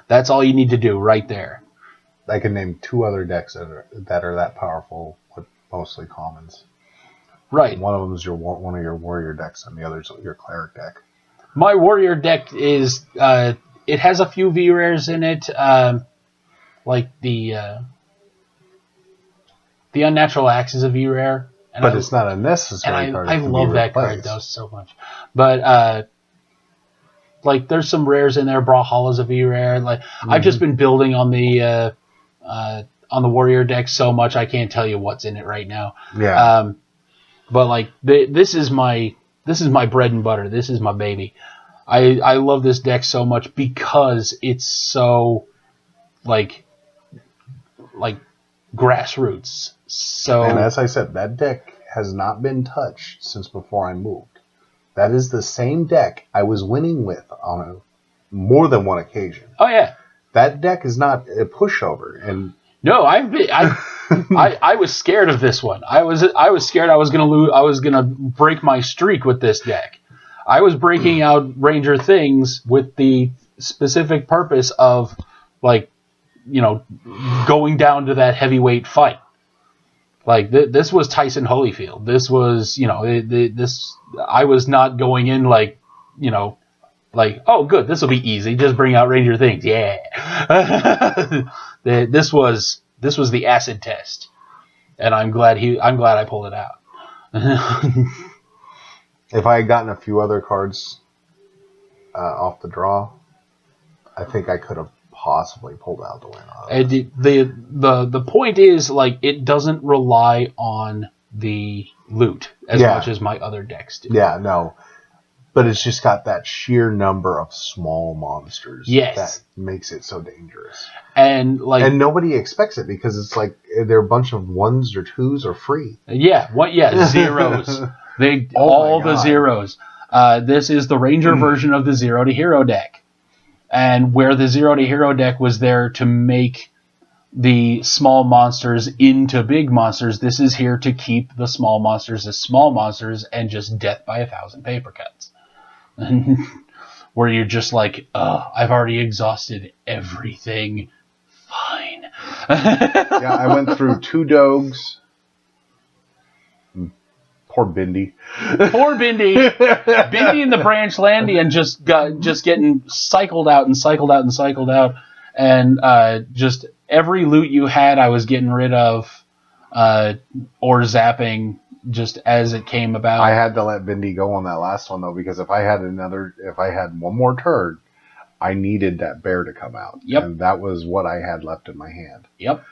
That's all you need to do right there. I can name 2 other decks that are that powerful with mostly commons. Right. One of them is one of your warrior decks, and the other is your cleric deck. My warrior deck is it has a few V rares in it, like the Unnatural Axe is a V rare, But it's not a necessary and card. I love that card though so much. But like there's some rares in there. Brawlhalla's a V rare. Like I've just been building on the warrior deck so much I can't tell you what's in it right now. Yeah. But like this is my bread and butter. This is my baby. I love this deck so much because it's so like grassroots. So, and as I said, that deck has not been touched since before I moved. That is the same deck I was winning with on more than one occasion. Oh yeah, that deck is not a pushover. And no, I was scared of this one. I was scared I was gonna lose. I was gonna break my streak with this deck. I was breaking out Ranger Things with the specific purpose of like, going down to that heavyweight fight. Like this was Tyson Holyfield. This was, this. I was not going in like, like, oh good, this will be easy. Just bring out Ranger Things. Yeah. This was the acid test, and I'm glad I pulled it out. If I had gotten a few other cards off the draw, I think I could have possibly pulled out the win. The point is, like, it doesn't rely on the loot as much as my other decks do. Yeah, no. But it's just got that sheer number of small monsters that makes it so dangerous. And nobody expects it because it's like they're a bunch of 1s or 2s or free. Yeah, zeros. All the zeros. This is the Ranger version of the Zero to Hero deck. And where the Zero to Hero deck was there to make the small monsters into big monsters, this is here to keep the small monsters as small monsters and just death by 1,000 paper cuts. Where you're just like, I've already exhausted everything. Fine. Yeah, I went through 2 Dogs. Poor Bindi. Poor Bindi. Bindi and the Branch Landian just getting cycled out. And just every loot you had, I was getting rid of or zapping just as it came about. I had to let Bindi go on that last one, though, because if I had one more turn, I needed that bear to come out. Yep. And that was what I had left in my hand. Yep.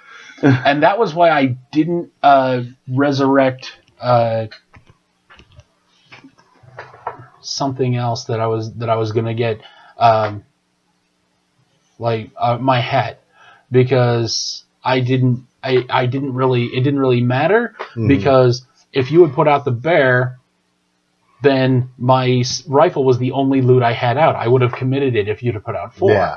And that was why I didn't resurrect something else that I was gonna get, my hat, because it didn't really matter, because if you would put out the bear, then my rifle was the only loot I had out. I would have committed it if you'd have put out 4. Yeah.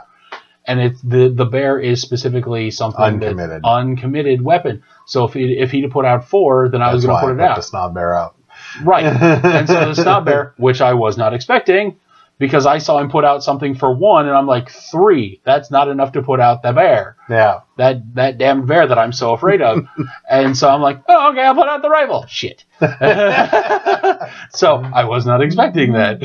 And it's the bear is specifically something uncommitted. That's uncommitted weapon. So if he'd have put out 4, then I was going to put it out. The snob bear out. Right. And so the snob bear, which I was not expecting, because I saw him put out something for 1, and I'm like, 3. That's not enough to put out the bear. Yeah. That damned bear that I'm so afraid of. And so I'm like, oh, okay, I'll put out the rifle. Shit. So I was not expecting that.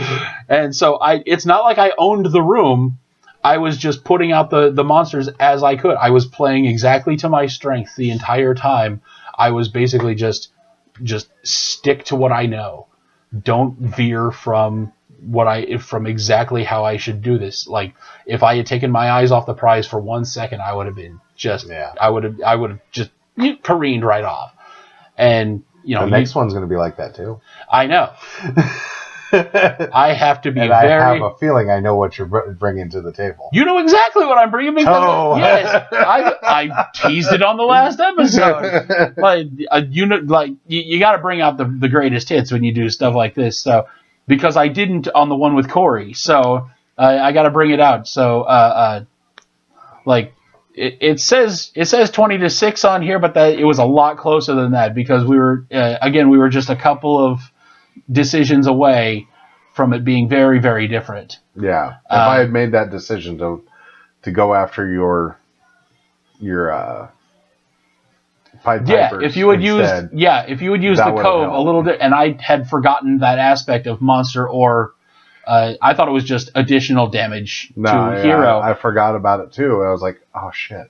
And so it's not like I owned the room. I was just putting out the monsters as I could. I was playing exactly to my strength the entire time. I was basically just stick to what I know. Don't veer from exactly how I should do this. Like, if I had taken my eyes off the prize for 1 second, I would have been I would have just careened right off. And the next one's going to be like that too. I know. I have to be and very... I have a feeling I know what you're bringing to the table. You know exactly what I'm bringing. Oh. Yes, I teased it on the last episode. Like, you got to bring out the greatest hits when you do stuff like this. So, because I didn't on the one with Corey, so I got to bring it out. So, it says 20-6 on here, but it was a lot closer than that because we were just a couple of decisions away from it being very, very different. Yeah. If I had made that decision to go after your Pied Pipers if you would instead, use the Cove a little bit, and I had forgotten that aspect of monster, or I thought it was just additional damage to hero. I forgot about it too. I was like, oh shit.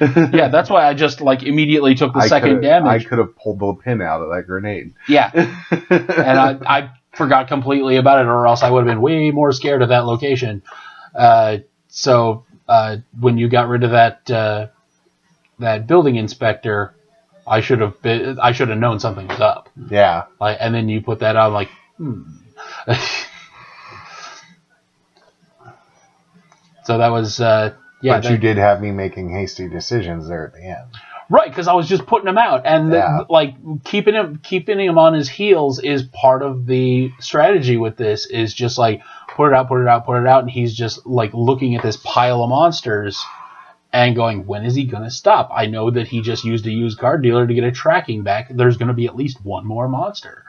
Yeah, that's why I just immediately took the second damage. I could have pulled the pin out of that grenade. Yeah. And I forgot completely about it, or else I would have been way more scared of that location. So when you got rid of that building inspector, I should have known something was up. Yeah. And then you put that out, I'm like, So that was But you did have me making hasty decisions there at the end. Right, because I was just putting him out, and keeping him on his heels is part of the strategy with this. Is just put it out, and he's just looking at this pile of monsters and going, when is he gonna stop? I know that he just used a used card dealer to get a tracking back. There's gonna be at least one more monster,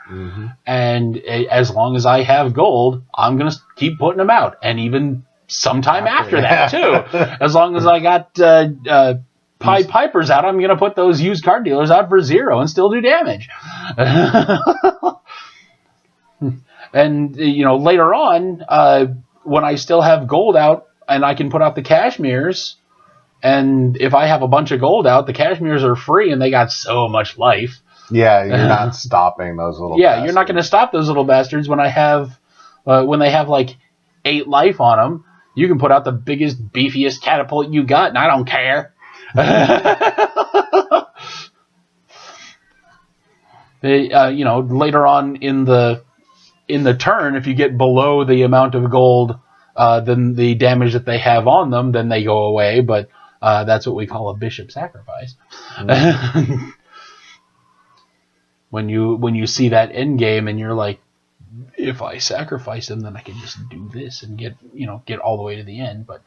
and as long as I have gold, I'm gonna keep putting him out, and even sometime after that too. As long as I got Pied Pipers out, I'm going to put those used card dealers out for 0 and still do damage. And later on, when I still have gold out and I can put out the Cashmeres, and if I have a bunch of gold out, the Cashmeres are free and they got so much life. Yeah, you're not stopping those little bastards. You're not going to stop those little bastards when they have 8 life on them. You can put out the biggest, beefiest catapult you got, and I don't care. Later on in the turn, if you get below the amount of gold, then the damage that they have on them, then they go away. But that's what we call a bishop sacrifice. When you see that end game, and you're like, if I sacrifice them, then I can just do this and get all the way to the end. But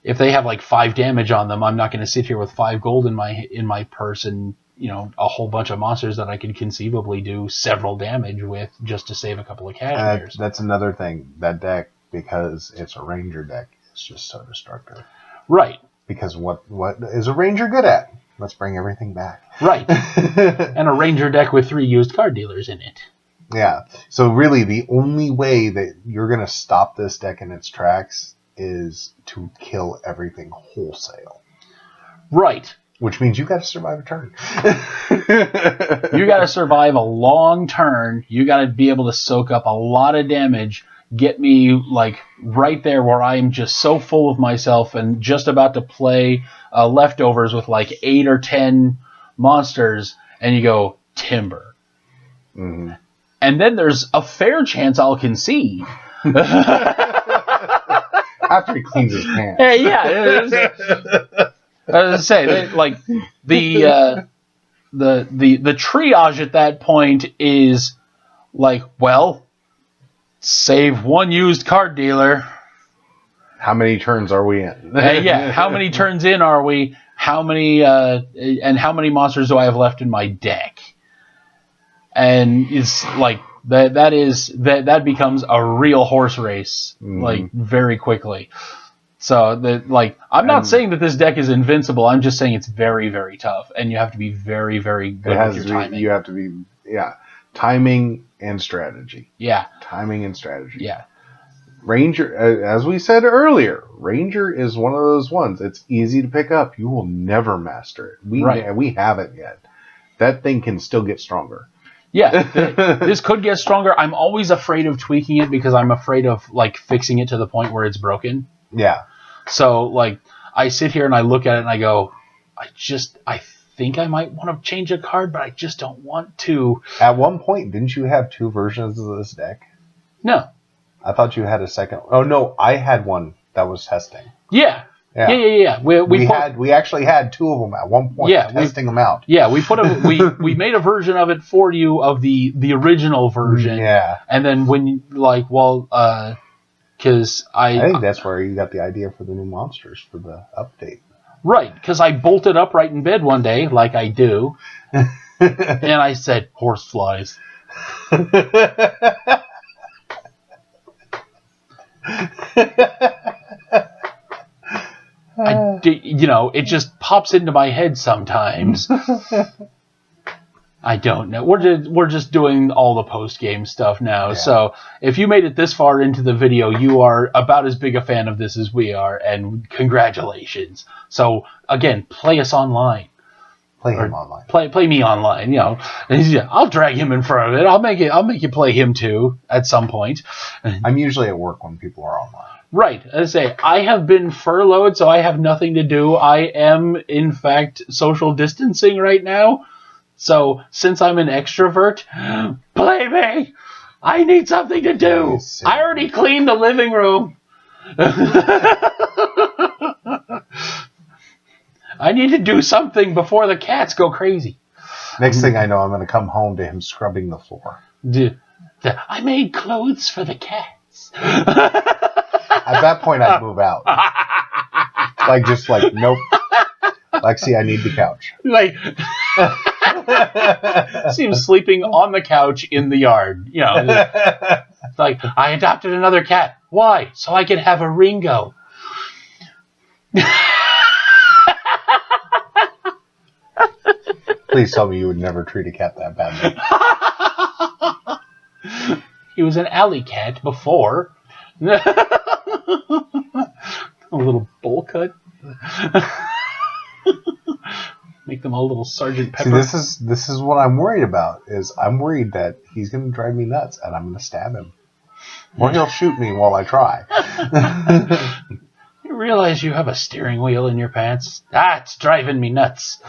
if they have 5 damage on them, I'm not going to sit here with 5 gold in my purse and a whole bunch of monsters that I could conceivably do several damage with just to save a couple of Cashmeres. That's another thing. That deck, because it's a ranger deck, is just so destructive. Right. Because what is a ranger good at? Let's bring everything back. Right. And a ranger deck with 3 used card dealers in it. Yeah. So really, the only way that you're going to stop this deck in its tracks is to kill everything wholesale. Right. Which means you got to survive a turn. You got to survive a long turn. You got to be able to soak up a lot of damage. Get me right there where I'm just so full of myself and just about to play leftovers with 8 or 10 monsters, and you go timber. Mm-hmm. And then there's a fair chance I'll concede. After he cleans his pants. Yeah. As I say, the triage at that point is save 1 used card dealer. How many turns are we in? How many turns in are we? How many monsters do I have left in my deck? And it's that becomes a real horse race, very quickly. So I'm not saying that this deck is invincible. I'm just saying it's very, very tough, and you have to be very, very good with your timing. You have to be, timing and strategy. Yeah. Timing and strategy. Yeah. Ranger, as we said earlier, Ranger is one of those ones. It's easy to pick up. You will never master it. We haven't yet. That thing can still get stronger. Yeah, this could get stronger. I'm always afraid of tweaking it because I'm afraid of fixing it to the point where it's broken. Yeah. So I sit here and I look at it and I go, I think I might want to change a card, but I just don't want to. At one point, didn't you have 2 versions of this deck? No. I thought you had a second. Oh, no, I had one that was testing. Yeah. We actually had 2 of them at one point, testing them out. Yeah, we made a version of it for you of the original version. Yeah. And then when because I think that's where you got the idea for the new monsters for the update. Right, because I bolted upright in bed one day, like I do, and I said, "Horseflies." It just pops into my head sometimes. I don't know. We're just doing all the post-game stuff now. Yeah. So if you made it this far into the video, you are about as big a fan of this as we are, and congratulations. So again, play us online. Play him online. Play me online. I'll drag him in front of it. I'll make you play him too at some point. I'm usually at work when people are online. Right. As I say, I have been furloughed, so I have nothing to do. I am, in fact, social distancing right now. So, since I'm an extrovert, play me! I need something to do! I already cleaned the living room! I need to do something before the cats go crazy. Next thing I know, I'm going to come home to him scrubbing the floor. I made clothes for the cats. At that point, I'd move out. Nope. Lexi, I need the couch. See him sleeping on the couch in the yard. It's like, I adopted another cat. Why? So I can have a Ringo. Please tell me you would never treat a cat that badly. He was an alley cat before. A little bowl cut. Make them all little Sergeant Pepper. See, this is what I'm worried about. I'm worried that he's going to drive me nuts and I'm going to stab him, or he'll shoot me while I try. You realize you have a steering wheel in your pants? It's driving me nuts.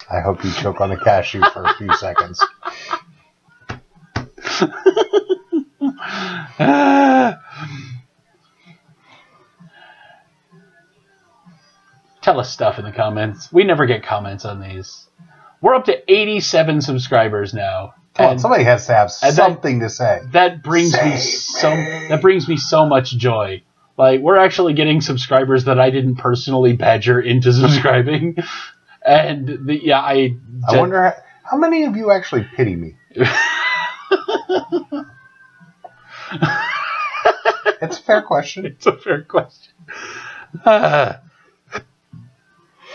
I hope you choke on a cashew for a few seconds. Tell us stuff in the comments. We never get comments on these. We're up to 87 subscribers now. Somebody has to have something to say. That brings me so much joy. Like, we're actually getting subscribers that I didn't personally badger into subscribing. And I wonder how many of you actually pity me. It's a fair question. It's a fair question.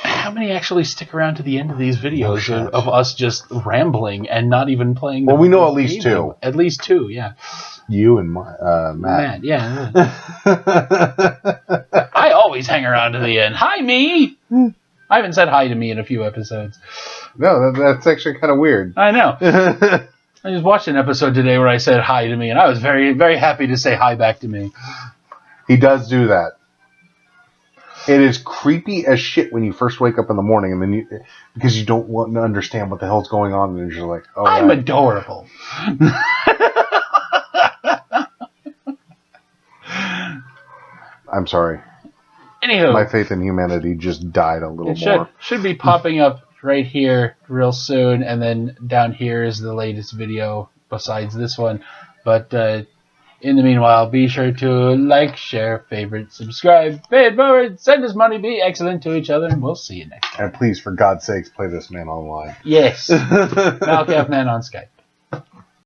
How many actually stick around to the end of these videos of us just rambling and not even playing? Well, we know at least 2. At least 2, yeah. You and Matt. Matt, yeah. I always hang around to the end. Hi, me! I haven't said hi to me in a few episodes. No, that's actually kind of weird. I know. I just watched an episode today where I said hi to me, and I was very, very happy to say hi back to me. He does do that. It is creepy as shit when you first wake up in the morning, and then because you don't want to understand what the hell's going on, and you're like, "Oh, I'm adorable." I'm sorry. Anywho, my faith in humanity just died a little more. Should be popping up right here real soon, and then down here is the latest video besides this one. But in the meanwhile, be sure to like, share, favorite, subscribe, pay it forward, send us money, be excellent to each other, and we'll see you next time. And please, for God's sakes, play this man online. Yes. Malcap Man on Skype.